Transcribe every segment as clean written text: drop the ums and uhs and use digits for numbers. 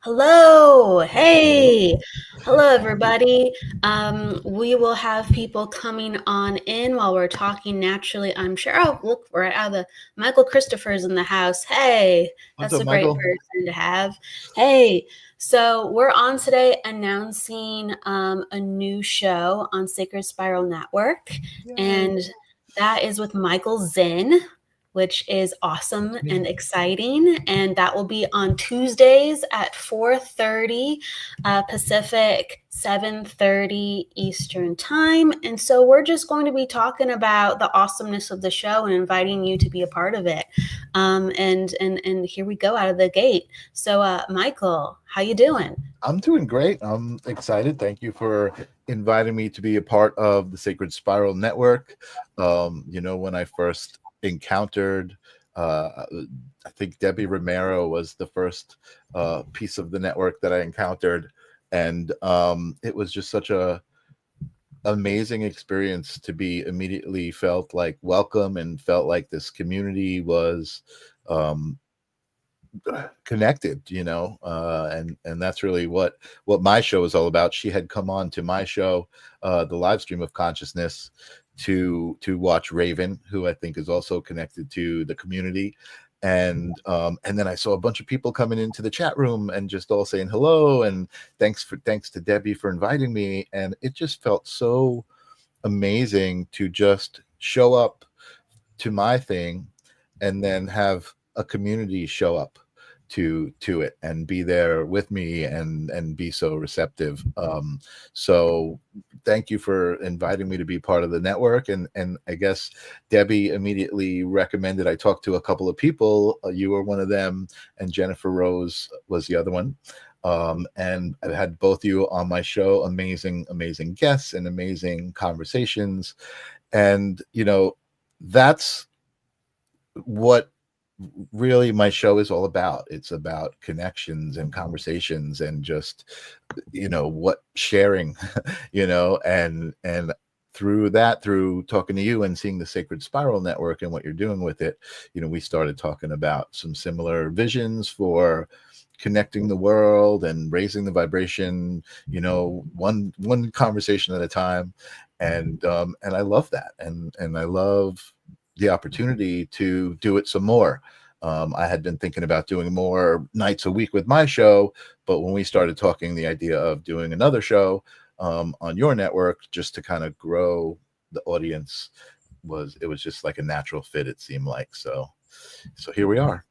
Hello. Hello. Hey. Hello, everybody. We will have people coming on in while we're talking naturally, I'm sure. Oh, look, we're out of the Michael Christopher's in the house. Hey, What's that's up, a great Michael? person to have. Hey, so we're on today announcing a new show on Sacred Spiral Network, Yay. and that is with Michael Zinn, which is awesome That's me. and exciting. And that will be on Tuesdays at 4:30 Pacific, 7:30 Eastern time. And so we're just going to be talking about the awesomeness of the show and inviting you to be a part of it. And here we go out of the gate. So, Michael, how you doing? I'm doing great. I'm excited. Thank you for inviting me to be a part of the Sacred Spiral Network. When I first encountered, uh, I think Debbie Romero was the first piece of the network that I encountered, and it was just such a amazing experience to be immediately felt like welcome and felt like this community was um, connected, and that's really what my show is all about. She had come on to my show, the live stream of consciousness, to watch Raven, who I think is also connected to the community. And then I saw a bunch of people coming into the chat room and just all saying hello and thanks to Debbie for inviting me. And it just felt so amazing to just show up to my thing and then have a community show up to it and be there with me and be so receptive. So thank you for inviting me to be part of the network. And I guess Debbie immediately recommended I talk to a couple of people. You were one of them, and Jennifer Rose was the other one. And I've had both you on my show. Amazing guests and amazing conversations. And that's what really my show is all about. It's about connections and conversations and just what sharing, and through talking to you and seeing the Sacred Spiral Network and what you're doing with it, we started talking about some similar visions for connecting the world and raising the vibration, one conversation at a time. And I love that, and I love the opportunity to do it some more. I had been thinking about doing more nights a week with my show, but when we started talking, the idea of doing another show on your network just to kind of grow the audience was just like a natural fit. It seemed like so here we are.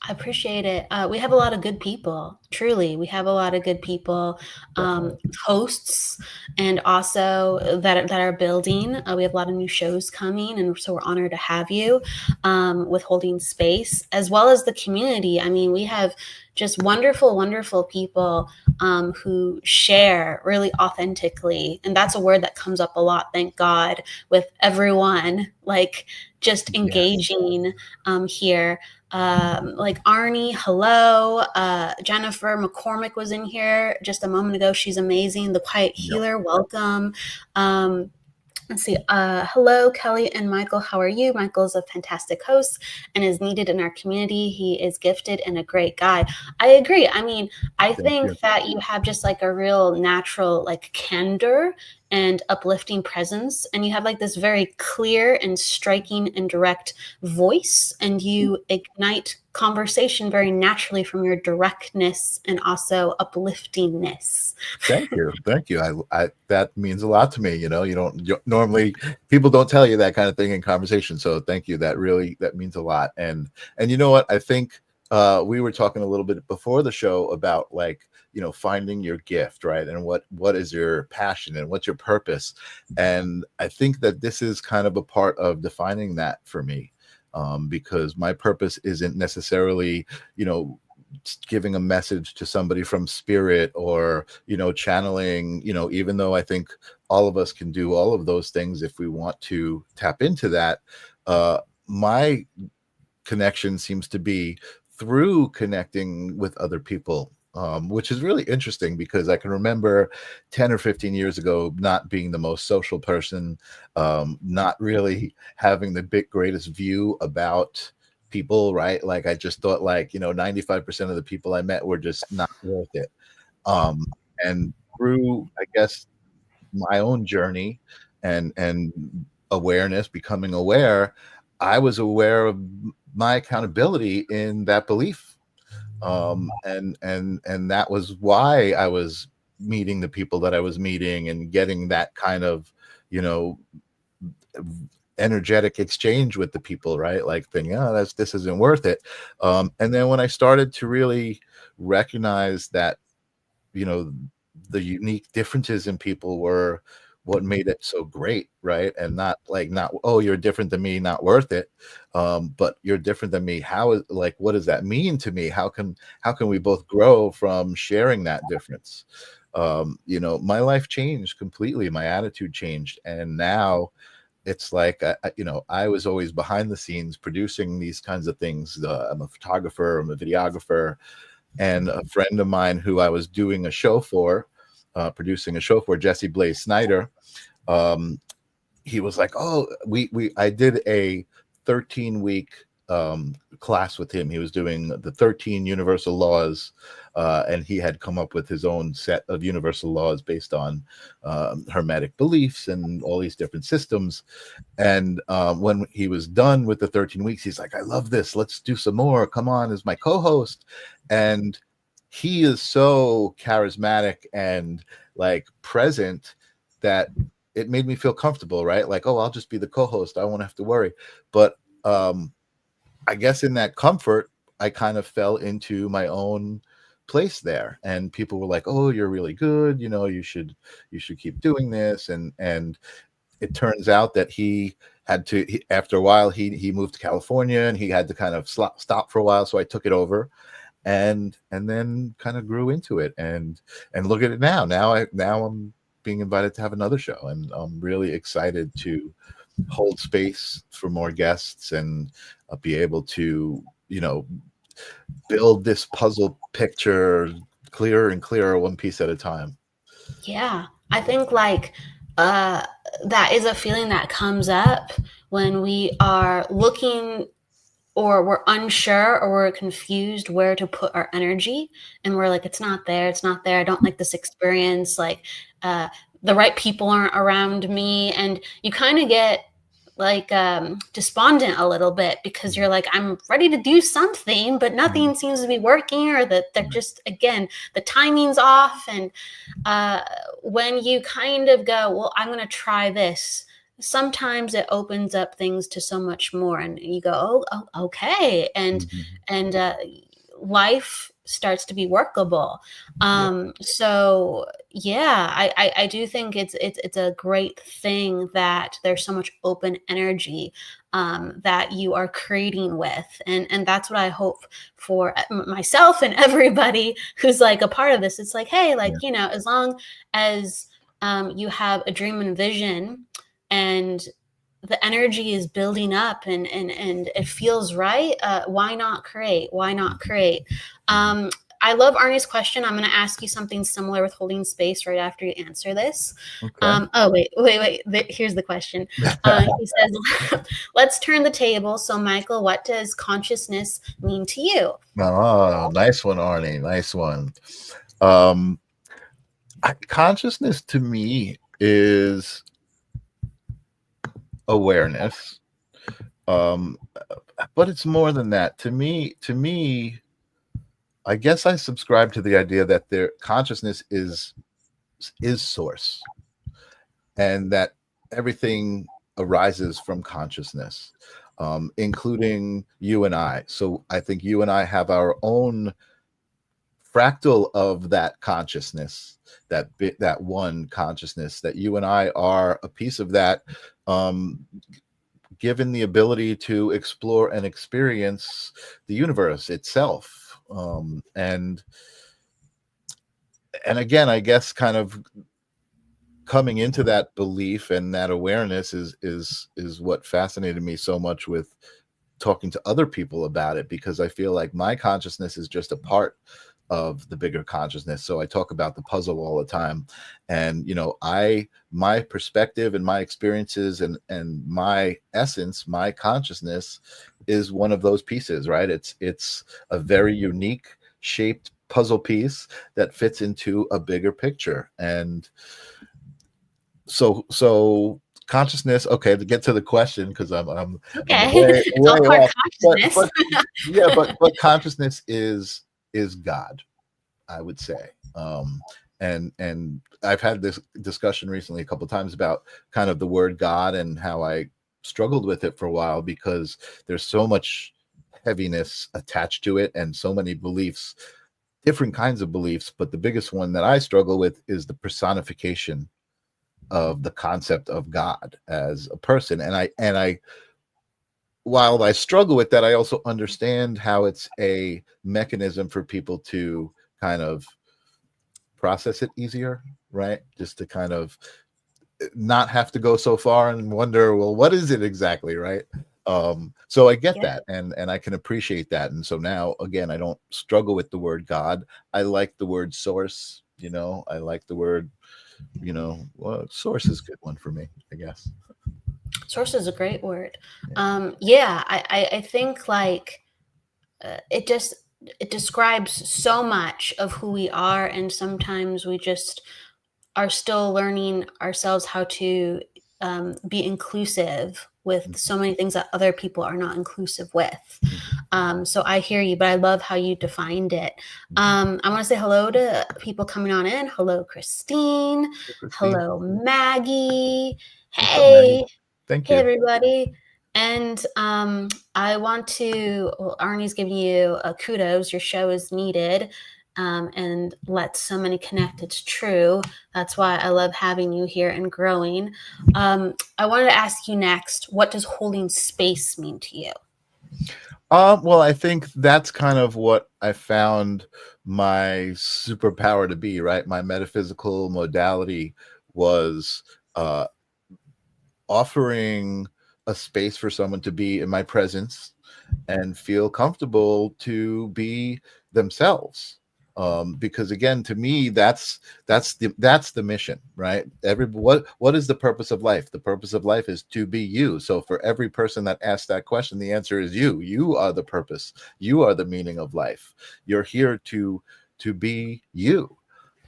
I appreciate it. We have a lot of good people. Truly, we have a lot of good people, Definitely. hosts, and also that are building. We have a lot of new shows coming, and so we're honored to have you with holding space as well as the community. I mean, we have just wonderful people who share really authentically, and that's a word that comes up a lot. Thank God, with everyone like just Yes. engaging here, like Arnie, hello. Jennifer McCormick was in here just a moment ago. She's amazing. The Quiet Yep. Healer, welcome. Um, let's see. Hello, Kelly and Michael. How are you? Michael is a fantastic host and is needed in our community. He is gifted and a great guy. I agree. I mean, I Thank think you. that you have just like a real natural like candor and uplifting presence, and you have like this very clear and striking and direct voice, and you ignite conversation very naturally from your directness and also upliftingness. Thank you. I that means a lot to me. Normally people don't tell you that kind of thing in conversation. So thank you. That means a lot. And you know what? I think we were talking a little bit before the show about like finding your gift, right? And what is your passion and what's your purpose? And I think that this is kind of a part of defining that for me, because my purpose isn't necessarily you know giving a message to somebody from spirit or channeling, even though I think all of us can do all of those things if we want to tap into that. My connection seems to be through connecting with other people, which is really interesting because I can remember 10 or 15 years ago not being the most social person, not really having the greatest view about people, right? Like I just thought like, 95% of the people I met were just not worth it. And through, I guess, my own journey and awareness, becoming aware, I was aware of my accountability in that belief. And that was why I was meeting the people that I was meeting and getting that kind of, you know, energetic exchange with the people, right? Like thinking, oh, this isn't worth it. And then when I started to really recognize that, the unique differences in people were what made it so great, right? And not oh, you're different than me, not worth it. But you're different than me. What does that mean to me? How can we both grow from sharing that difference? My life changed completely. My attitude changed, and now it's like I was always behind the scenes producing these kinds of things. I'm a photographer, I'm a videographer, and a friend of mine who I was doing a show for, producing a show for, Jesse Blaze Snyder. He was like, "Oh, I did a 13-week class with him. He was doing the 13 universal laws, and he had come up with his own set of universal laws based on hermetic beliefs and all these different systems. And when he was done with the 13 weeks, he's like, I love this. Let's do some more. Come on as my co-host. And he is so charismatic and like present that it made me feel comfortable, right? Like, oh, I'll just be the co-host. I won't have to worry. But I guess in that comfort, I kind of fell into my own place there, and people were like, oh, you're really good, you should keep doing this. And it turns out that after a while, he moved to California, and he had to kind of stop for a while, so I took it over, and then kind of grew into it, and look at it now I'm being invited to have another show, and I'm really excited to hold space for more guests and be able to build this puzzle picture clearer and clearer, one piece at a time. Yeah, I think like that is a feeling that comes up when we are looking, or we're unsure, or we're confused where to put our energy, and we're like, it's not there, I don't like this experience, like the right people aren't around me, and you kind of get like despondent a little bit, because you're like, I'm ready to do something, but nothing seems to be working, or that they're just, again, the timing's off. And when you kind of go, well, I'm going to try this, sometimes it opens up things to so much more, and you go, oh okay, and life starts to be workable. So yeah, I do think it's a great thing that there's so much open energy that you are creating with, and that's what I hope for myself and everybody who's like a part of this. It's like, hey, like, as long as you have a dream and vision, and the energy is building up, and it feels right, why not create? I love Arnie's question. I'm going to ask you something similar with holding space right after you answer this. Okay. Oh, wait. Here's the question. He says, let's turn the table. So, Michael, what does consciousness mean to you? Oh, nice one, Arnie. Nice one. Consciousness to me is awareness. But it's more than that. To me, I guess I subscribe to the idea that their consciousness is source, and that everything arises from consciousness, including you and I. So I think you and I have our own fractal of that consciousness, that one consciousness, that you and I are a piece of that, given the ability to explore and experience the universe itself. And again, I guess kind of coming into that belief and that awareness is what fascinated me so much with talking to other people about it, because I feel like my consciousness is just a part of the bigger consciousness. So I talk about the puzzle all the time. And, my perspective and my experiences and my essence, my consciousness is one of those pieces, right? It's a very unique shaped puzzle piece that fits into a bigger picture. And so consciousness, okay, to get to the question, because I'm Okay. way It's all way part off. but consciousness. but yeah, but consciousness is God, I would say. And I've had this discussion recently a couple of times about kind of the word God and how I struggled with it for a while, because there's so much heaviness attached to it and so many beliefs, different kinds of beliefs. But the biggest one that I struggle with is the personification of the concept of God as a person. And I while I struggle with that, I also understand how it's a mechanism for people to kind of process it easier, right? Just to kind of not have to go so far and wonder, well, what is it exactly, right? So I get Yeah. that, and I can appreciate that. And so now, again, I don't struggle with the word God. I like the word source. I like the word. Well, source is a good one for me, I guess. Source is a great word. Yeah. Yeah, I think like it just it describes so much of who we are, and sometimes we just are still learning ourselves how to be inclusive with so many things that other people are not inclusive with. So I hear you, but I love how you defined it. I want to say hello to people coming on in. Hello, Christine. Christine, Hello, Maggie. what's up, Maggie? Hey, Thank hey, you. everybody. And I want to, well, Arnie's giving you a kudos. Your show is needed, and let so many connect. It's true. That's why I love having you here and growing. I wanted to ask you next, what does holding space mean to you? Well, I think that's kind of what I found my superpower to be, right? My metaphysical modality was uh, offering a space for someone to be in my presence and feel comfortable to be themselves. Because again, to me, that's the mission, right? What is the purpose of life? The purpose of life is to be you. So for every person that asks that question, the answer is you. You are the purpose. You are the meaning of life. You're here to be you.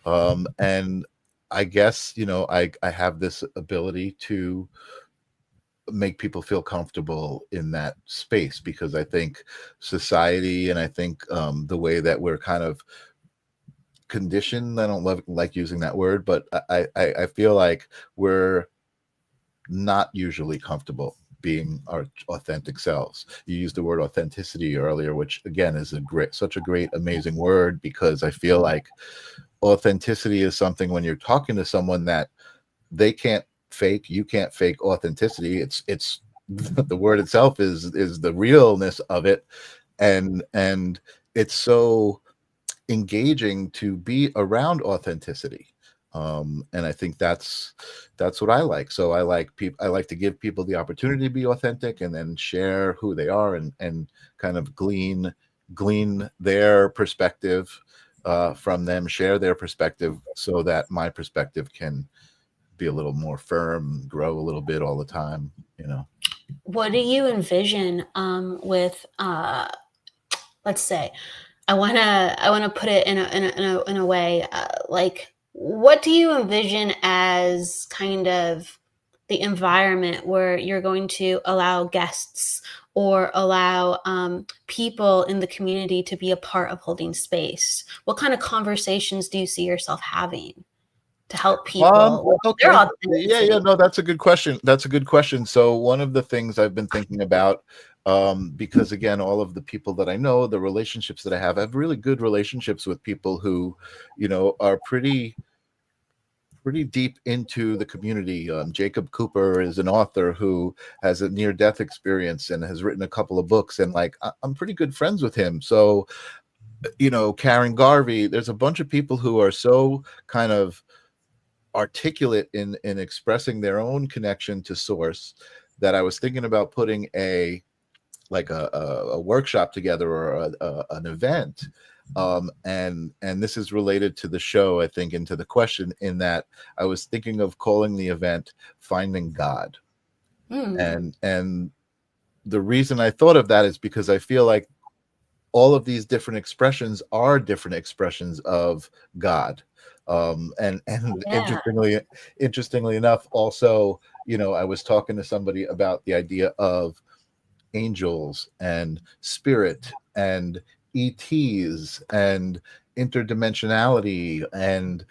And I guess I have this ability to make people feel comfortable in that space, because I think society, and I think the way that we're kind of conditioned, I don't like using that word, but I feel like we're not usually comfortable being our authentic selves. You used the word authenticity earlier, which again is such a great, amazing word, because I feel like authenticity is something when you're talking to someone that they can't fake. You can't fake authenticity. It's the word itself is the realness of it. And it's so engaging to be around authenticity. And I think that's what I like. So I like to give people the opportunity to be authentic, and then share who they are, and kind of glean their perspective from them, share their perspective, so that my perspective can be a little more firm, grow a little bit all the time. What do you envision with, let's say, I wanna put it in a way, like, what do you envision as kind of the environment where you're going to allow guests or allow people in the community to be a part of holding space? What kind of conversations do you see yourself having to help people with their Okay. Yeah, authenticity? no, that's a good question. That's a good question. So one of the things I've been thinking about, because again, all of the people that I know, the relationships that I have really good relationships with people who, are pretty deep into the community. Jacob Cooper is an author who has a near-death experience and has written a couple of books, and like I'm pretty good friends with him. So, Karen Garvey, there's a bunch of people who are so kind of articulate in expressing their own connection to source, that I was thinking about putting like a workshop together or an event. And this is related to the show, I think, and to the question, in that I was thinking of calling the event Finding God. Mm. And the reason I thought of that is because I feel like all of these different expressions are different expressions of God. And Yeah. interestingly enough, also, I was talking to somebody about the idea of angels and spirit and ETs and interdimensionality. And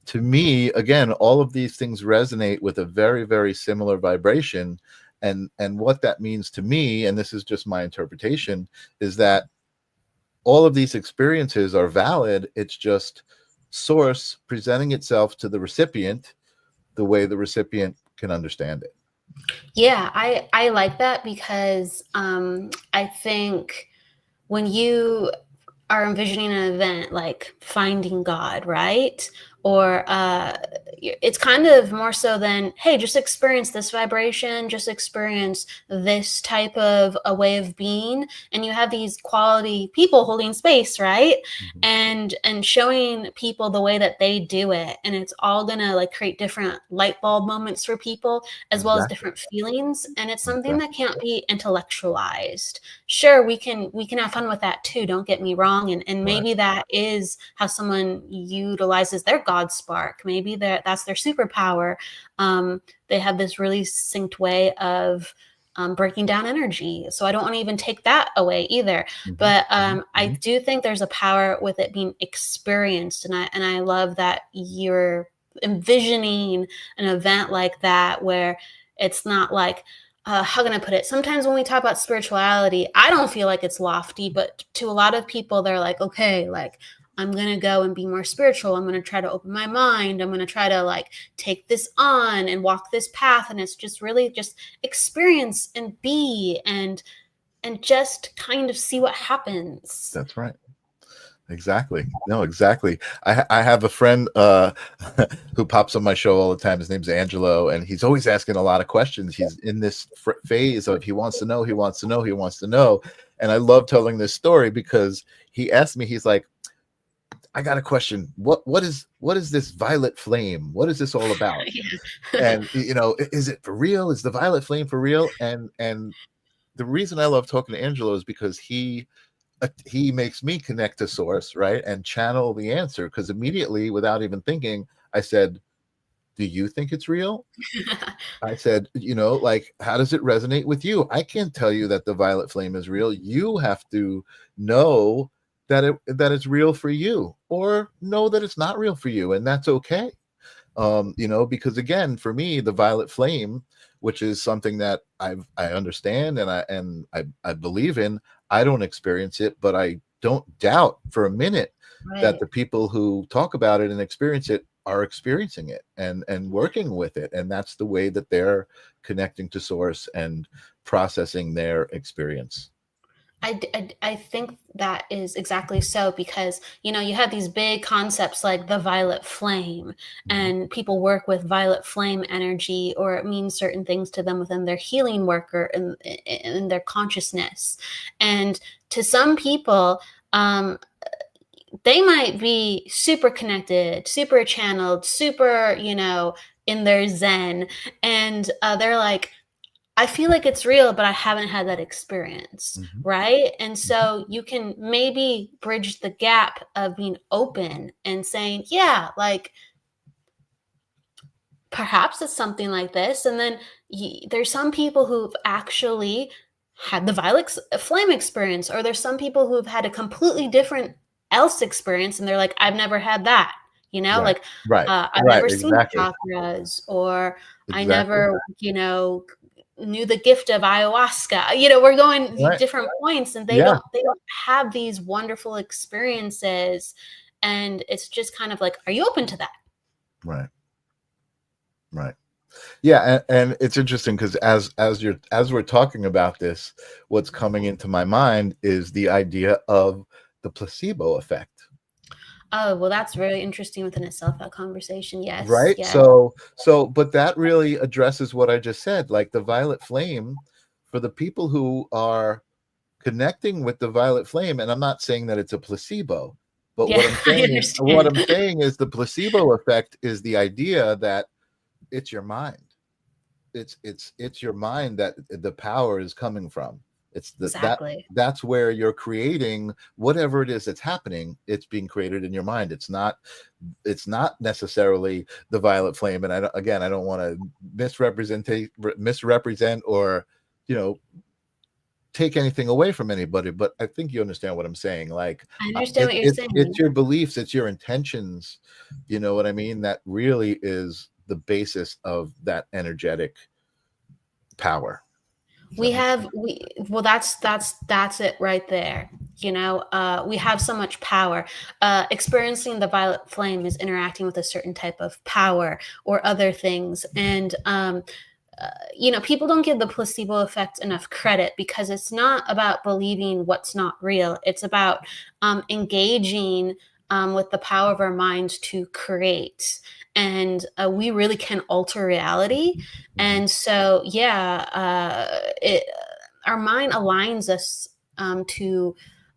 to me, again, all of these things resonate with a very, very similar vibration. And what that means to me, and this is just my interpretation, is that all of these experiences are valid. It's just source presenting itself to the recipient the way the recipient can understand it. Yeah, I like that because I think when you are envisioning an event like Finding God, right? Or it's kind of more so than, hey, just experience this vibration, just experience this type of a way of being. And you have these quality people holding space, right? Mhm. And showing people the way that they do it. And it's all gonna like create different light bulb moments for people, as well as Exactly. different feelings. And it's something Exactly. that can't be intellectualized. Sure, we can have fun with that too, don't get me wrong, and Right. maybe that is how someone utilizes their god spark. Maybe that's their superpower. They have this really synced way of breaking down energy, so I don't want to even take that away either. Mhm. But Mhm. I Mhm. do think there's a power with it being experienced, and I love that you're envisioning an event like that where it's not like, how can I put it? Sometimes when we talk about spirituality, I don't feel like it's lofty, but to a lot of people, they're like, okay, like I'm gonna go and be more spiritual. I'm gonna try to open my mind. I'm gonna try to like take this on and walk this path. And it's just really just experience and be and just kind of see what happens. That's right. Exactly. No, exactly. I have a friend who pops on my show all the time. His name's Angelo, and he's always asking a lot of questions. He's in this phase of he wants to know, he wants to know, he wants to know. And I love telling this story because he asked me, he's like, I got a question. What is this violet flame? What is this all about? Yeah. And is it for real? Is the violet flame for real? And the reason I love talking to Angelo is because he makes me connect to source, right, and channel the answer, because immediately, without even thinking, I said, do you think it's real? I said, like, how does it resonate with you? I can't tell you that the violet flame is real. You have to know that it's real for you, or know that it's not real for you, and that's okay. Because again, for me, the violet flame, which is something that I understand and I believe in, I don't experience it, but I don't doubt for a minute that Right. the people who talk about it and experience it are experiencing it and working with it, and that's the way that they're connecting to source and processing their experience. I think that is exactly so because you have these big concepts like the violet flame, Mhm. and people work with violet flame energy, or it means certain things to them within their healing work or in their consciousness. And to some people, um, they might be super connected, super channeled, super in their zen, and they're like, I feel like it's real, but I haven't had that experience, Mhm. right? And Mhm. so you can maybe bridge the gap of being open and saying, yeah, like perhaps it's something like this. And then there's some people who've actually had the violet flame experience, or there's some people who've had a completely different else experience, and they're like, I've never had that. Right. Like Right. I've Right. never seen Exactly. chakras, or I Exactly. never, knew the gift of ayahuasca. We're going Right. different points, and they Yeah. don't have these wonderful experiences. And it's just kind of like, are you open to that? Right. Right. Yeah, and it's interesting because as we're talking about this, what's coming into my mind is the idea of the placebo effect, Oh, well, that's very interesting within itself, that conversation. Yes, right? yes. So but that really addresses what I just said. Like the violet flame, for the people who are connecting with the violet flame, and I'm not saying that it's a placebo, but Yeah, I what understand. I'm saying is the placebo effect is the idea that it's your mind. It's your mind that the power is coming from. It's Exactly. that's where you're creating whatever it is that's happening. It's being created in your mind. It's not necessarily the violet flame. And I don't want to misrepresent or, you know, take anything away from anybody, but I think you understand what I'm saying. Like, I understand what you're it's saying. your beliefs, it's your intentions. You know what I mean? That really is the basis of that energetic power. Does that We make have sense? we Well, that's it right there. We have so much power. Experiencing the violet flame is interacting with a certain type of power or other things. And people don't give the placebo effect enough credit, because it's not about believing what's not real. It's about engaging with the power of our minds to create. And we really can alter reality. Mhm. And so, yeah, our mind aligns us to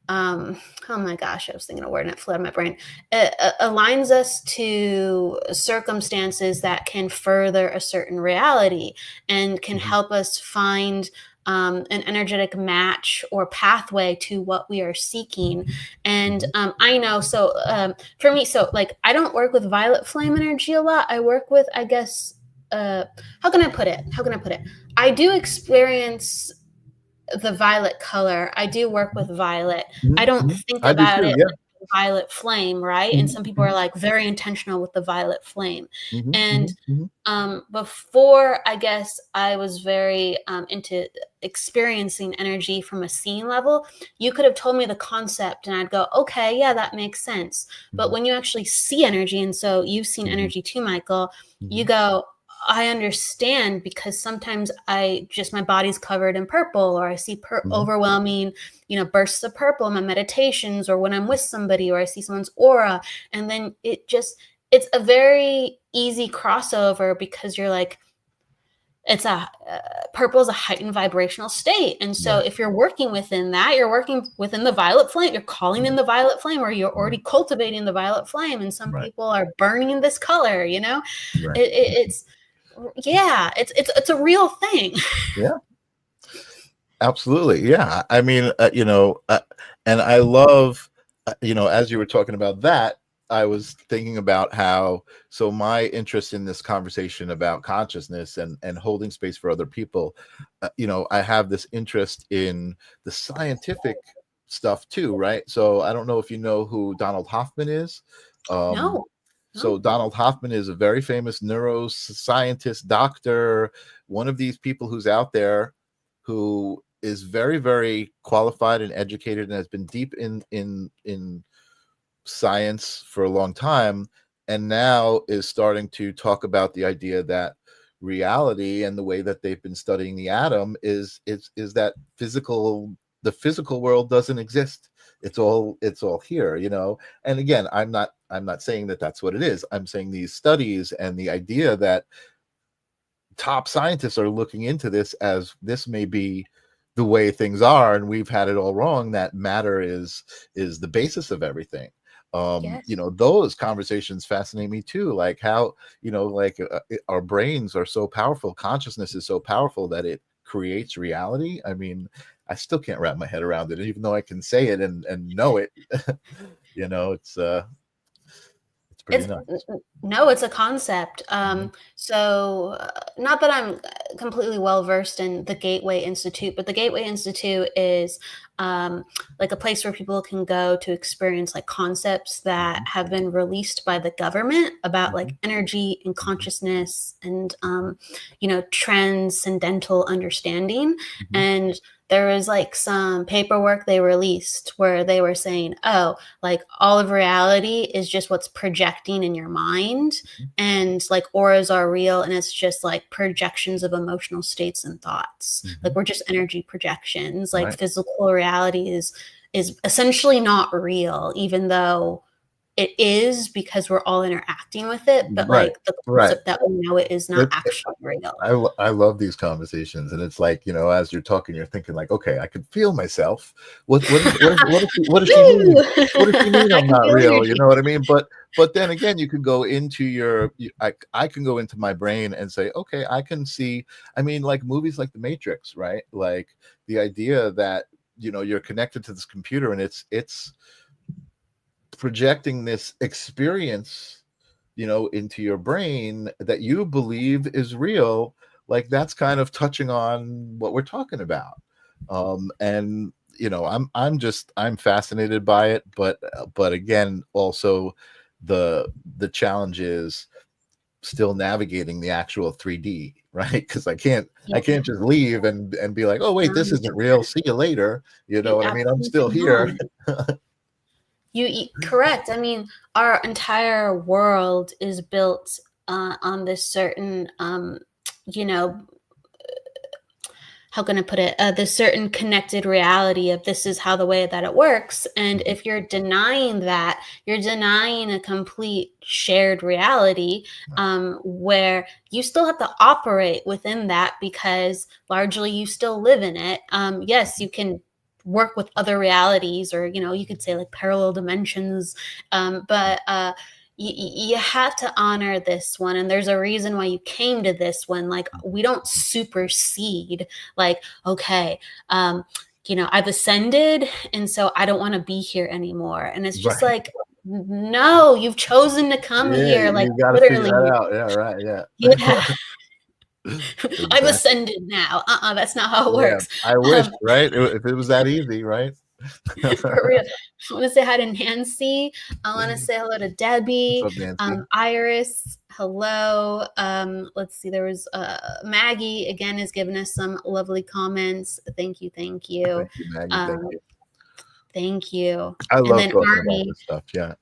oh my gosh, I was thinking a word and it flew out of my brain. It aligns us to circumstances that can further a certain reality and can Mhm. help us find an energetic match or pathway to what we are seeking. And Mhm. I know, so for me, so like I don't work with violet flame energy a lot. I work with, I guess, how can I put it? How can I put it? I do experience the violet color. I do work with violet. I Mhm. don't Mhm. think I do about too. it Yeah. like violet flame, right? And Mhm. some people are Mhm. like very intentional with the violet flame. Mhm. And Mhm. Mhm. before, I guess I was very into experiencing energy from a scene level. You could have told me the concept, and I'd go, okay, yeah, that makes sense. But Mhm. when you actually see energy, and so you've seen Mhm. energy too, Michael, you Mhm. go, I understand, because sometimes my body's covered in purple, or I see Mhm. overwhelming, bursts of purple in my meditations, or when I'm with somebody, or I see someone's aura. And then it's a very easy crossover, because you're like, purple is a heightened vibrational state. And so Right. if you're working within that, you're working within the violet flame, you're calling in Right. the violet flame, or you're Right. already cultivating the violet flame. And some Right. people are burning this color, Right. it's yeah, it's a real thing. Yeah. Absolutely. Yeah. I mean, and I love, as you were talking about that, I was thinking about how, so my interest in this conversation about consciousness and holding space for other people, I have this interest in the scientific stuff too, right? So I don't know if you know who Donald Hoffman is. Um, No, so no. Donald Hoffman is a very famous neuroscientist, doctor, one of these people who's out there who is very, very qualified and educated and has been deep in science for a long time, and now is starting to talk about the idea that reality and the way that they've been studying the atom is that the physical world doesn't exist. It's all here, and again, I'm not saying that that's what it is. I'm saying these studies and the idea that top scientists are looking into this as this may be the way things are, and we've had it all wrong, that matter is the basis of everything. Yes. Those conversations fascinate me too, like how, like our brains are so powerful, consciousness is so powerful that it creates reality. I mean, I still can't wrap my head around it, even though I can say it and know it. It's pretty It's nuts. no, it's a concept. Mhm. Not that I'm completely well versed in the Gateway Institute, but the Gateway Institute is like a place where people can go to experience like concepts that Mhm. have been released by the government about like Mhm. energy and Mhm. consciousness and transcendental understanding. Mhm. And there was like some paperwork they released where they were saying, oh, like all of reality is just what's projecting in your mind, Mhm. and like auras are real, and it's just like projections of emotional states and thoughts. Like Mhm. we're just energy projections. Like Right. physical reality is essentially not real, even though it is because we're all interacting with it, but Right, like the right. concept that we know it is not It, actually real. I love these conversations, and it's like, as you're talking, you're thinking like, okay, I can feel myself. What does she mean? Woo! What does she mean I I'm can not feel real? You energy. know what I mean? But then again, you can go into I can go into my brain and say, okay, I can see. I mean, like movies like The Matrix, right? Like the idea that you're connected to this computer and it's projecting this experience into your brain that you believe is real. Like that's kind of touching on what we're talking about. And I'm fascinated by it, but again, also the challenge is still navigating the actual 3D, right? Because I Yeah, can't just leave and be like, oh wait, this isn't real, see you later. You know you what I mean? I'm absolutely still here. cannot. Correct. I mean, our entire world is built on this certain, you know, how can I put it? This certain connected reality of this is how the way that it works. And Mhm. if you're denying that, you're denying a complete shared reality Right. where you still have to operate within that because largely you still live in it. Yes, you can work with other realities, or you could say like parallel dimensions, but you have to honor this one, and there's a reason why you came to this one. Like, we don't supersede, like, okay, I've ascended, and so I don't want to be here anymore. And it's just Right. like, no, you've chosen to come Yeah, here, like you got to figure that literally. out. Yeah, right. Yeah. Yeah. I've Exactly. ascended now. That's not how it Yeah, works. I wish, Um, right? If it was that easy, right? for real. I want to say hi to Nancy. I want to say hello to What's Debbie, up, Nancy? Iris. Hello. Let's see. There was Maggie again has given us some lovely comments. Thank you. Thank you. Thank you, Maggie. Thank Um, you. thank you. I And love then talking about Arnie, this stuff. Yeah.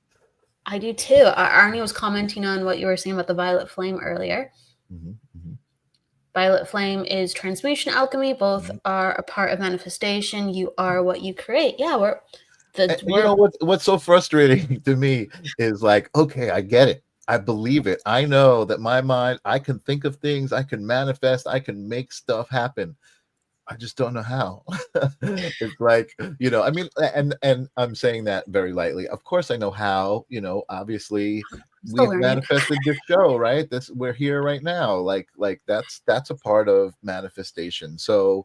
I do too. Arnie was commenting on what you were saying about the violet flame earlier. Hmm. Violet flame is transmutation alchemy. Both Hmm. are a part of manifestation. You are what you create. Yeah, You know what's so frustrating to me is like, okay, I get it. I believe it. I know that my mind, I can think of things, I can manifest, I can make stuff happen. I just don't know how. It's like, I mean, and I'm saying that very lightly. Of course I know how, obviously still we've learning. manifested this show, right? This we're here right now. Like that's a part of manifestation. So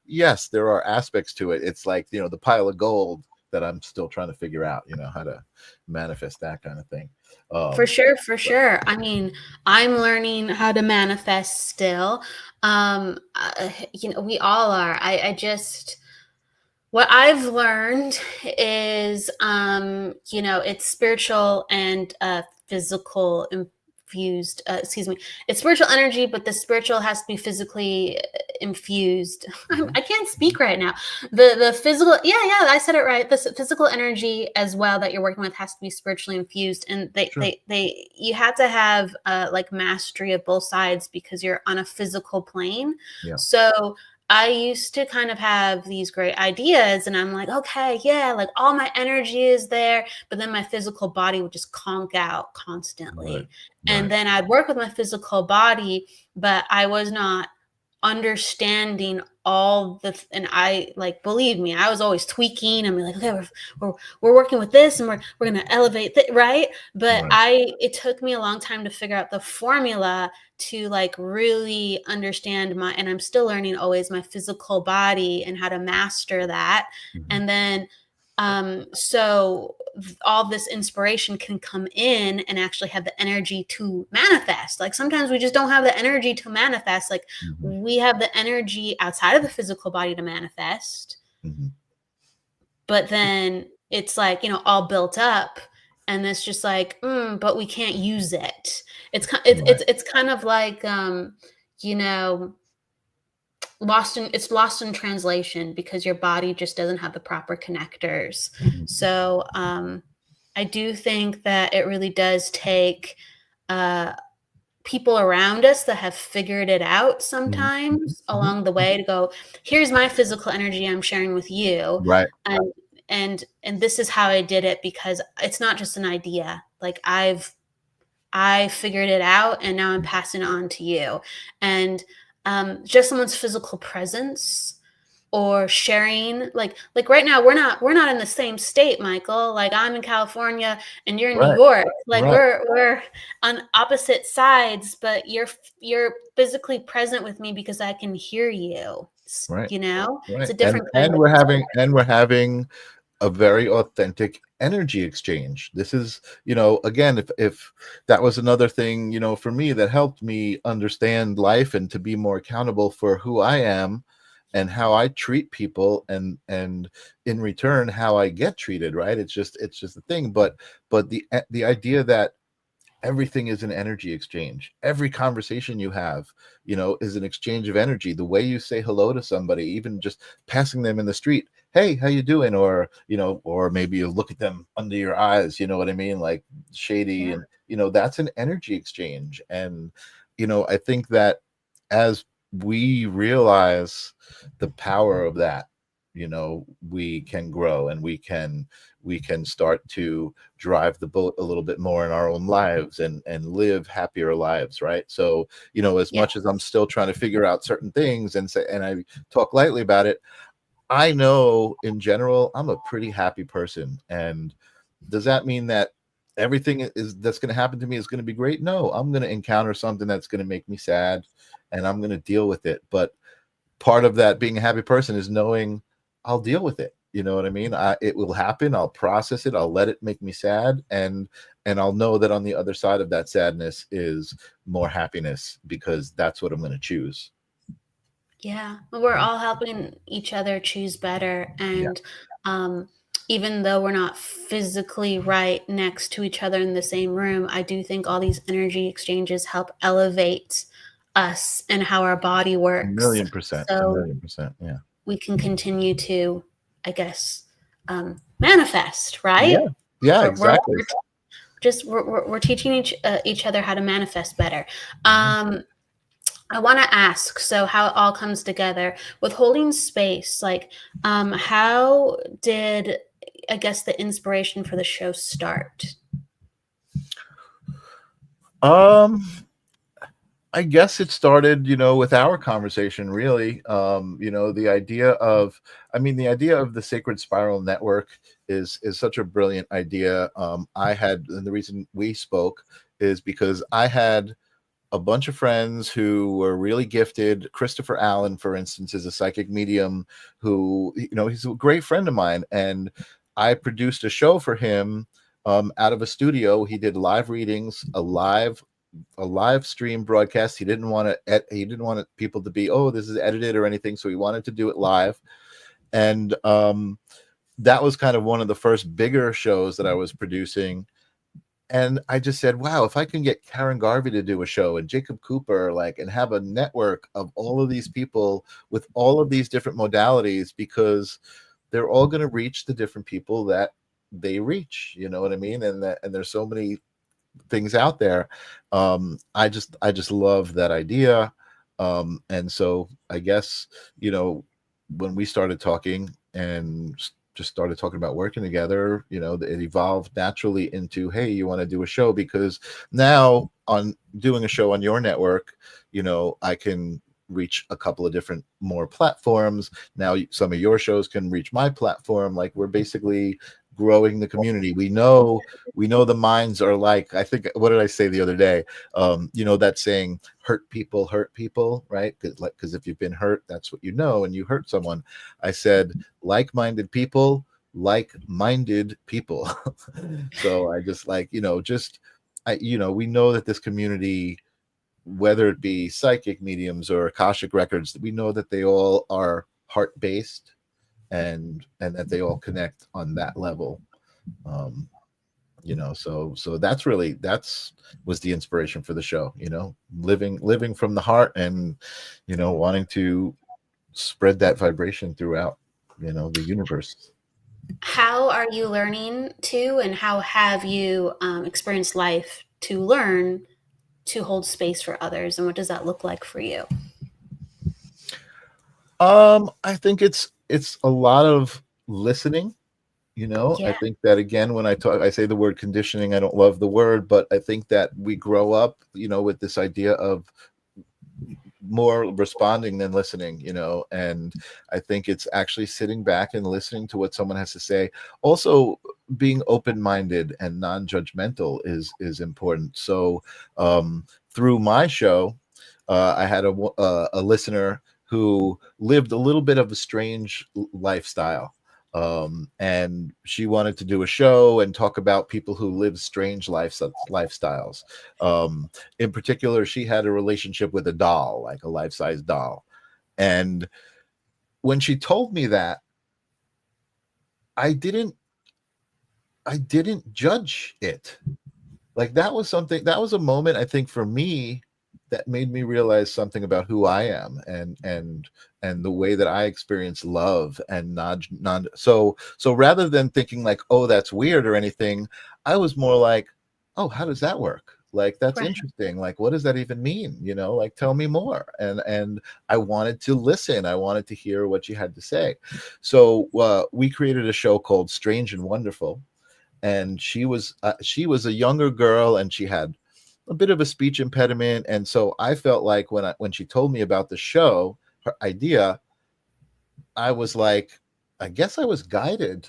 yes, there are aspects to it. It's like, the pile of gold that I'm still trying to figure out, how to manifest that kind of thing. For Um, sure, for but sure. I mean, I'm learning how to manifest still. We all are. I just what I've learned is, it's spiritual and physical infused. Excuse me, it's spiritual energy, but the spiritual has to be physically infused. Mhm, I can't mhm. speak right now. The physical, yeah, I said it right. The physical energy as well that you're working with has to be spiritually infused, and Sure. they you have to have like mastery of both sides because you're on a physical plane. Yeah. So I used to kind of have these great ideas, and I'm like, okay, yeah, like all my energy is there, but then my physical body would just conk out Right. constantly. And Right. then I'd work with my physical body, but I was not understanding and I, like, believe me, I was always tweaking. I'm like, okay, we're working with this, and we're gonna elevate that, right? But Right. it took me a long time to figure out the formula to like really understand and I'm still learning always, my physical body and how to master that. Mhm. And then so all this inspiration can come in and actually have the energy to manifest. Like sometimes we just don't have the energy to manifest. Like Mhm. we have the energy outside of the physical body to manifest, Mhm. but then it's like, all built up, and it's just like, but we can't use it. Right. It's kind of like, you know lost in translation because your body just doesn't have the proper connectors. Mhm. So I do think that it really does take uh people around us that have figured it out Mhm. Mhm. sometimes Mhm. along the way to go, here's my physical energy I'm sharing with you. Right. And and this is how I did it, because it's not just an idea. Like I figured it out, and now I'm passing it on to you. And just someone's physical presence or sharing, like right now we're not in the same state, Michael. Like I'm in California and you're in New Right. York. Like Right. we're on opposite sides, but you're physically present with me because I can hear you. Right. It's Right. a different kind And of we're having a very authentic energy exchange. This is, again, if that was another thing, for me that helped me understand life and to be more accountable for who I am and how I treat people, and in return how I get treated, right? It's just a thing. But the idea that everything is an energy exchange. Every conversation you have, is an exchange of energy. The way you say hello to somebody, even just passing them in the street, hey, how you doing? Or, or maybe you look at them under your eyes, you know what I mean? Like shady. yeah. And, that's an energy exchange. And, I think that as we realize the power of that, we can grow, and we can start to drive the boat a little bit more in our own lives, and live happier lives, right? So, as Yeah. much as I'm still trying to figure out certain things, and I talk lightly about it, I know in general I'm a pretty happy person. And does that mean that everything that's going to happen to me is going to be great? No, I'm going to encounter something that's going to make me sad, and I'm going to deal with it. But part of that being a happy person is knowing I'll deal with it. You know what I mean? It will happen. I'll process it. I'll let it make me sad, and I'll know that on the other side of that sadness is more happiness, because that's what I'm going to choose. Yeah, we're all helping each other choose better. Yeah. And um, even though we're not physically right next to each other in the same room, I do think all these energy exchanges help elevate us and how our body A works. million percent. A So million percent. Yeah. we can continue to, I guess, manifest, Yeah. right? Yeah. We're Exactly. just we're teaching each other how to manifest better. Mhm. I want to ask, so how it all comes together with holding space, like how did, I guess, the inspiration for the show start? Um, I guess it started, with our conversation, really. The idea of, the idea of the Sacred Spiral Network is such a brilliant idea. And the reason we spoke is because I had a bunch of friends who were really gifted. Christopher Allen, for instance, is a psychic medium who, he's a great friend of mine. And I produced a show for him out of a studio. He did live readings, a live stream broadcast. He didn't want people to be, oh, this is edited or anything. So he wanted to do it live. And that was kind of one of the first bigger shows that I was producing. And I just said, wow, if I can get Karen Garvey to do a show, and Jacob Cooper, and have a network of all of these people with all of these different modalities, because they're all going to reach the different people that they reach, you know what I mean? And there's so many things out there. I just love that idea. And so I guess, when we started talking and just started talking about working together, it evolved naturally into, hey, you want to do a show? Because now, on doing a show on your network, I can reach a couple of different more platforms. Now some of your shows can reach my platform. Like, we're basically growing the community. We know the minds are like, I think, what did I say the other day? That saying, hurt people, right? Because if you've been hurt, that's what and you hurt someone. I said, like-minded people. So I just we know that this community, whether it be psychic mediums or Akashic records, we know that they all are heart-based, and that they all connect on that level. um so that's was the inspiration for the show, living from the heart, and wanting to spread that vibration throughout the universe. How are you learning to, and how have you experienced life to learn to hold space for others, and what does that look like for you? I think it's a lot of listening. You know, I Yeah. think that again, when I say the word conditioning, I don't love the word, but I think that we grow up, you know, with this idea of more responding than listening, you know, and I think it's actually sitting back and listening to what someone has to say. Also, being open-minded and non-judgmental is important. So, through my show, I had a listener who lived a little bit of a strange lifestyle. And she wanted to do a show and talk about people who live strange lifestyles. In particular, she had a relationship with a doll, like a life-size doll. And when she told me that, I didn't I didn't judge it. Like that was a moment I think for me that made me realize something about who I am and the way that I experience love and non so rather than thinking like, oh, that's weird or anything, I was more like, oh, how does that work? Like that's Right. interesting. Like what does that even mean? You know, like tell me more. And I wanted to listen. I wanted to hear what you had to say. So we created a show called Strange and Wonderful, and she was a younger girl and she had a bit of a speech impediment, and so I felt like when she told me about the show, her idea, I was like, I guess I was guided.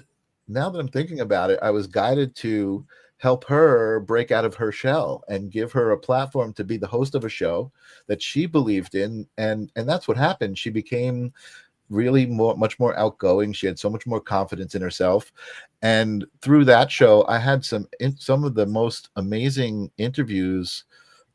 Now that I'm thinking about it, I was guided to help her break out of her shell and give her a platform to be the host of a show that she believed in, and that's what happened. She became really much more outgoing. She had so much more confidence in herself, and through that show I had some of the most amazing interviews,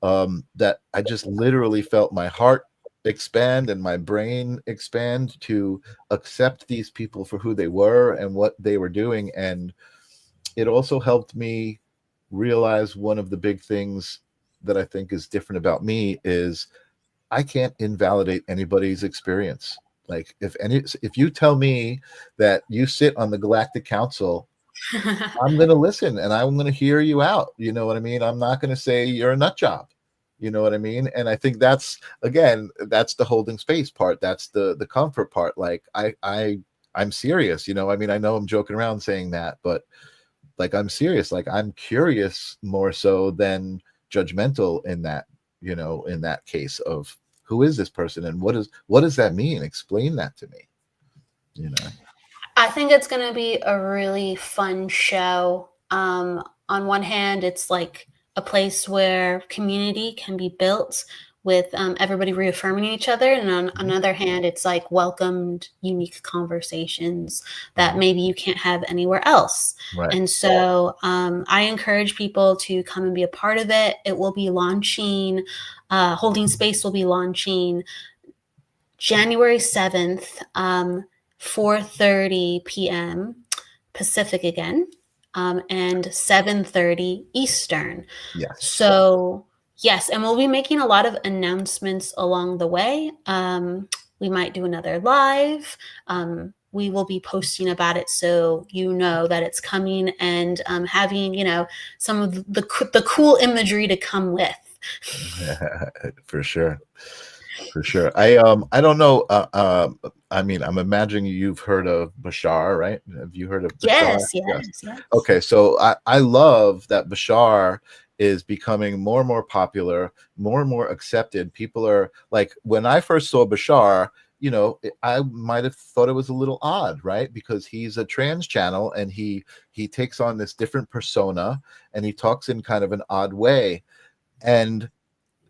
that I just literally felt my heart expand and my brain expand to accept these people for who they were and what they were doing. And it also helped me realize one of the big things that I think is different about me is I can't invalidate anybody's experience. Like if you tell me that you sit on the Galactic Council, I'm going to listen and I'm going to hear you out. You know what I mean? I'm not going to say you're a nut job. You know what I mean? And I think that's, again, that's the holding space part. That's the comfort part. Like I'm serious. You know, I mean, I know I'm joking around saying that, but like I'm serious. Like I'm curious more so than judgmental in that, you know, in that case of who is this person and what does that mean? Explain that to me. You know. I think it's going to be a really fun show. On one hand, it's like a place where community can be built with everybody reaffirming each other. And on Mhm. another hand, it's like welcomed, unique conversations that Mhm. maybe you can't have anywhere else. Right. And so I encourage people to come and be a part of it. It will be launching, Holding Space will be launching January 7th, 4:30 p.m. Pacific again, and 7:30 Eastern. Yes. So, yes, and we'll be making a lot of announcements along the way. We might do another live. We will be posting about it so you know that it's coming, and having, some of the cool imagery to come with. For sure. For sure. I don't know. I mean, I'm imagining you've heard of Bashar, right? Have you heard of Bashar? Yes, Yes. yes, yes. Okay, so I love that Bashar is becoming more and more popular, more and more accepted. People are like, when I first saw Bashar, you know, I might have thought it was a little odd, right? Because he's a trans channel and he takes on this different persona and he talks in kind of an odd way. And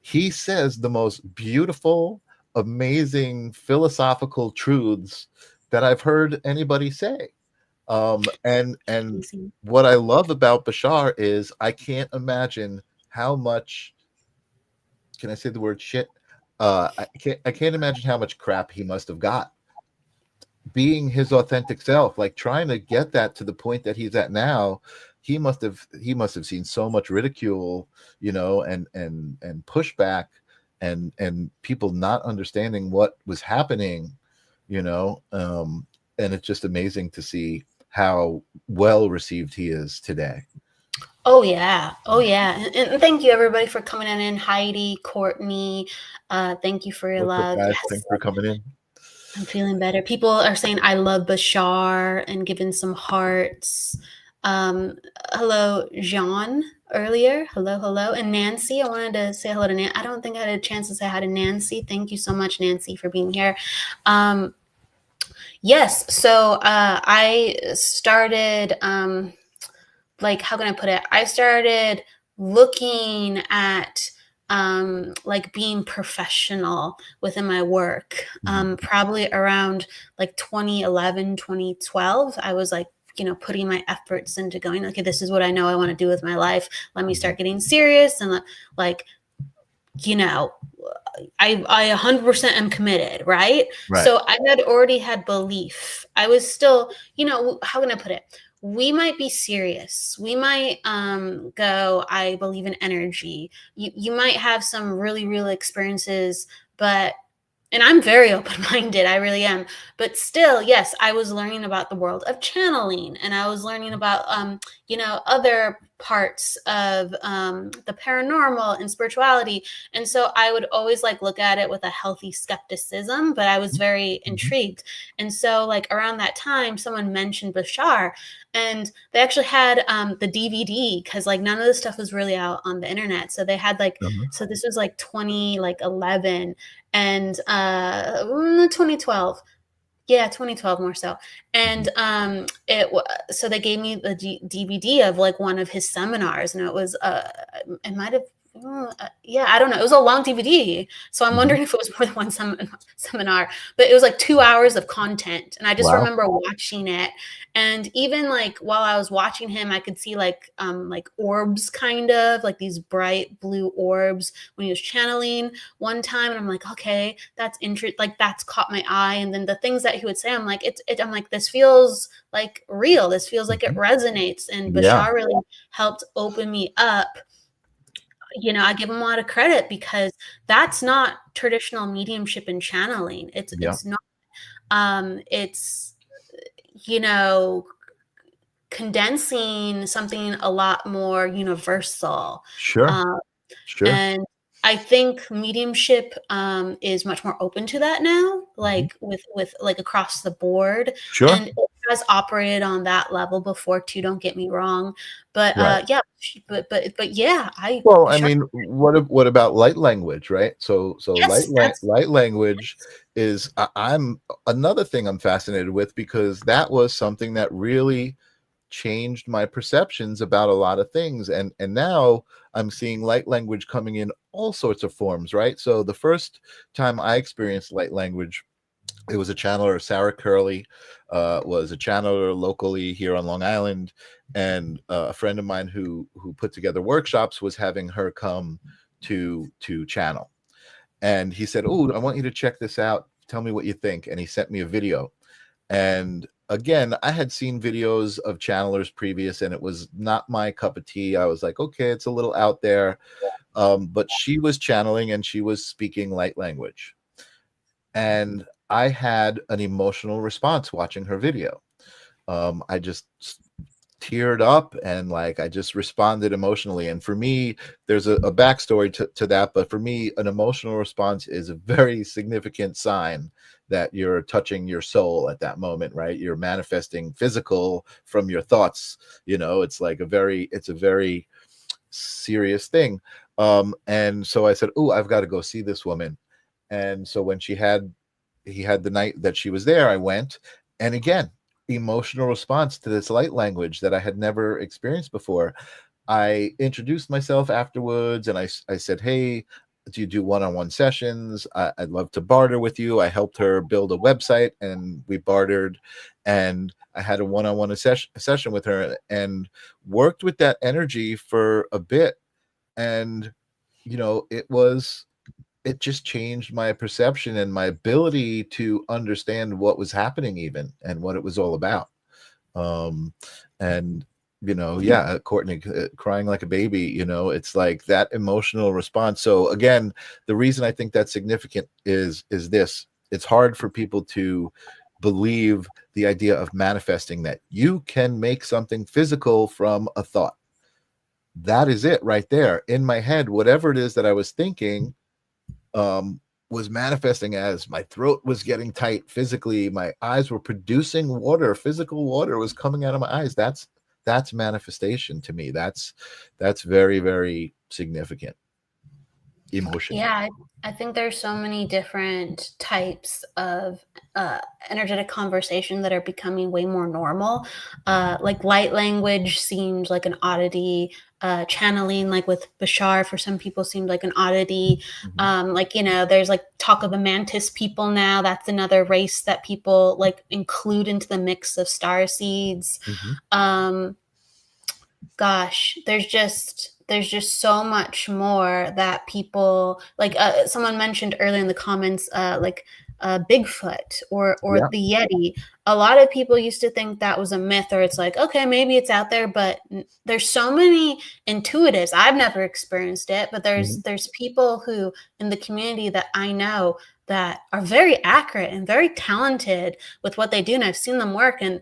he says the most beautiful, amazing philosophical truths that I've heard anybody say. And Amazing. what I love about Bashar is I can't imagine how much, can I say the word shit? I can't imagine how much crap he must have got being his authentic self, like trying to get that to the point that he's at now. He must have seen so much ridicule, you know, and pushback, and people not understanding what was happening, you know. And it's just amazing to see how well received he is today. Oh yeah. Oh yeah. And thank you everybody for coming in. Heidi, Courtney, thank you for your What's up, love. guys? Yes. Thanks for coming in. I'm feeling better. People are saying I love Bashar and giving some hearts. Um, hello, Jean, earlier. Hello, hello. And Nancy, I wanted to say hello to Nancy. I don't think I had a chance to say hi to Nancy. Thank you so much, Nancy, for being here. Um, yes, so I started, like, how can I put it? I started looking at like being professional within my work. Probably around like 2011, 2012. I was like, putting my efforts into going, okay, this is what I know I want to do with my life. Let me start getting serious and like, you know, I 100% am committed, right? Right. So I had already had belief. I was still, how can I put it? We might be serious. We might go, I believe in energy. You might have some really real experiences, but and I'm very open-minded, I really am. But still, yes, I was learning about the world of channeling and I was learning about other parts of the paranormal and spirituality. And so I would always like look at it with a healthy skepticism, but I was very Mhm. intrigued. And so like around that time, someone mentioned Bashar and they actually had the DVD because like none of this stuff was really out on the internet. So they had like, Uh-huh. so this was like 2011 and 2012. Yeah, 2012 more so. And so they gave me the DVD of like one of his seminars, and it was it might have. Yeah, I don't know. It was a long DVD, so I'm Mhm. wondering if it was more than one seminar. But it was like 2 hours of content, and I just Wow. remember watching it. And even like while I was watching him, I could see like orbs, kind of like these bright blue orbs when he was channeling one time, and I'm like, okay, that's interesting. Like that's caught my eye. And then the things that he would say, I'm like, I'm like, this feels like real. This feels like it Mhm. resonates. And Yeah. Bashar really helped open me up. I give him a lot of credit because that's not traditional mediumship and channeling. It's Yeah. it's not. It's you know condensing something a lot more universal. Sure. Um, Sure. and I think mediumship is much more open to that now, Mhm. like with like across the board, Sure. and it has operated on that level before too. Don't get me wrong, but Right. yeah, but yeah, I Well, I sure. mean, what about light language, right? So Yes, that's light language is I'm another thing I'm fascinated with because that was something that really changed my perceptions about a lot of things, and now I'm seeing light language coming in all sorts of forms, right? So the first time I experienced light language, it was a channeler. Sarah Curley was a channeler locally here on Long Island, and a friend of mine who put together workshops was having her come to channel. And he said, "Oh, I want you to check this out. Tell me what you think." And he sent me a video. And again, I had seen videos of channelers previous, and it was not my cup of tea. I was like, okay, it's a little out there. But she was channeling and she was speaking light language. And I had an emotional response watching her video. I just teared up and like I just responded emotionally. And for me, there's a backstory to that, but for me, an emotional response is a very significant sign that you're touching your soul at that moment, right? You're manifesting physical from your thoughts. It's like it's a very serious thing. And so I said, "Oh, I've got to go see this woman." And so when he had the night that she was there, I went, and again, emotional response to this light language that I had never experienced before. I introduced myself afterwards, and I said, "Hey, do you do one-on-one sessions? I'd love to barter with you." I helped her build a website, and we bartered, and I had a one-on-one session with her, and worked with that energy for a bit, and it just changed my perception and my ability to understand what was happening even and what it was all about. um and yeah, Courtney, crying like a baby, it's like that emotional response. So again, the reason I think that's significant is this: it's hard for people to believe the idea of manifesting, that you can make something physical from a thought. That is it right there in my head. Whatever it is that I was thinking, um was manifesting as my throat was getting tight physically, my eyes were producing water, physical water was coming out of my eyes. That's manifestation to me. That's very, very significant emotion. Yeah, I think there's so many different types of energetic conversation that are becoming way more normal. Like light language seemed like an oddity. Channeling, like with Bashar, for some people seemed like an oddity. Like, you know, there's like talk of the mantis people now. That's another race that people like include into the mix of star seeds. Gosh, there's just so much more that people like. Someone mentioned earlier in the comments, like Bigfoot or the Yeti. A lot of people used to think that was a myth, or it's like, okay, maybe it's out there, but there's so many intuitives. I've never experienced it, but there's people who in the community that I know that are very accurate and very talented with what they do, and I've seen them work. And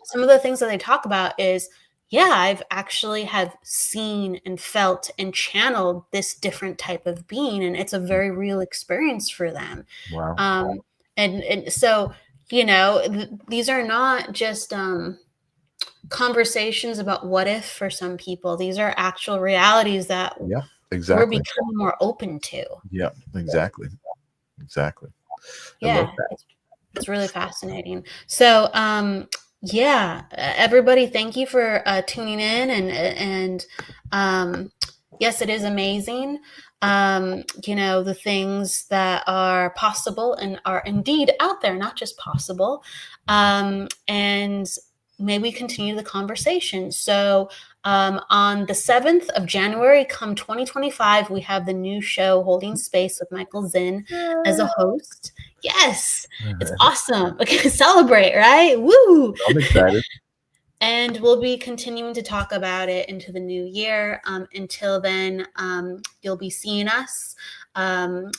some of the things that they talk about is, yeah, I've actually have seen and felt and channeled this different type of being, and it's a very real experience for them. Wow. And so, you know, these are not just conversations about what if for some people. These are actual realities that we're becoming more open to. Yeah, exactly. Yeah, it's really fascinating. So, yeah, everybody, thank you for tuning in, and yes, it is amazing. You know, the things that are possible and are indeed out there, not just possible. And may we continue the conversation. So on the 7th of January, come 2025, we have the new show Holding Space with Michael Zinn as a host. Yes, it's awesome. Okay, celebrate, right? Woo! I'm excited. And we'll be continuing to talk about it into the new year. Until then, you'll be seeing us,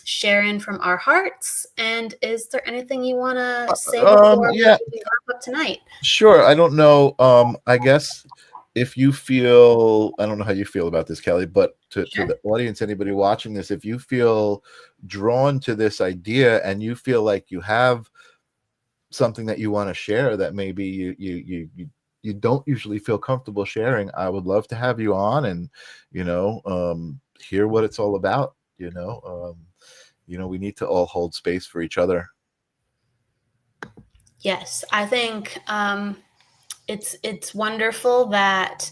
sharing from our hearts. And is there anything you want to say before we wrap up tonight? Sure. I don't know. I guess if you feel, I don't know how you feel about this, Kelly, but to the audience, anybody watching this, if you feel drawn to this idea and you feel like you have something that you want to share that maybe you don't usually feel comfortable sharing, I would love to have you on and, you know, hear what it's all about. You know, we need to all hold space for each other. Yes, I think it's wonderful that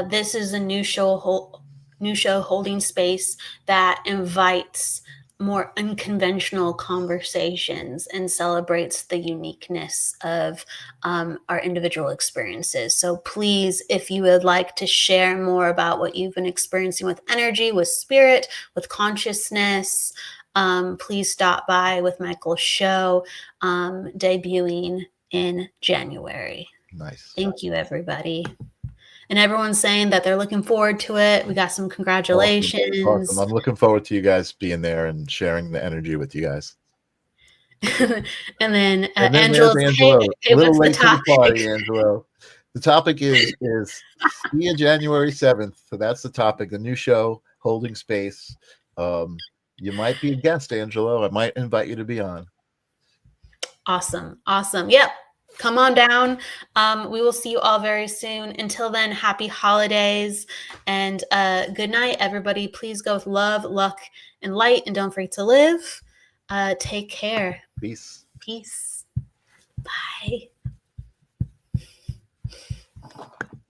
this is a new show Holding Space that invites more unconventional conversations and celebrates the uniqueness of our individual experiences. So please, if you would like to share more about what you've been experiencing with energy, with spirit, with consciousness, please stop by with Michael's show, debuting in January. Nice. Thank you, everybody. And everyone's saying that they're looking forward to it. We got some congratulations. Awesome. I'm looking forward to you guys being there and sharing the energy with you guys. and then Angelo, hey, a little late to the party, Angelo. The topic is see you January 7th. So that's the topic. The new show, Holding Space. You might be a guest, Angelo. I might invite you to be on. Awesome. Yep. Come on down. We will see you all very soon. Until then, happy holidays and good night, everybody. Please go with love, luck, and light, and don't forget to live. Take care. Peace. Bye.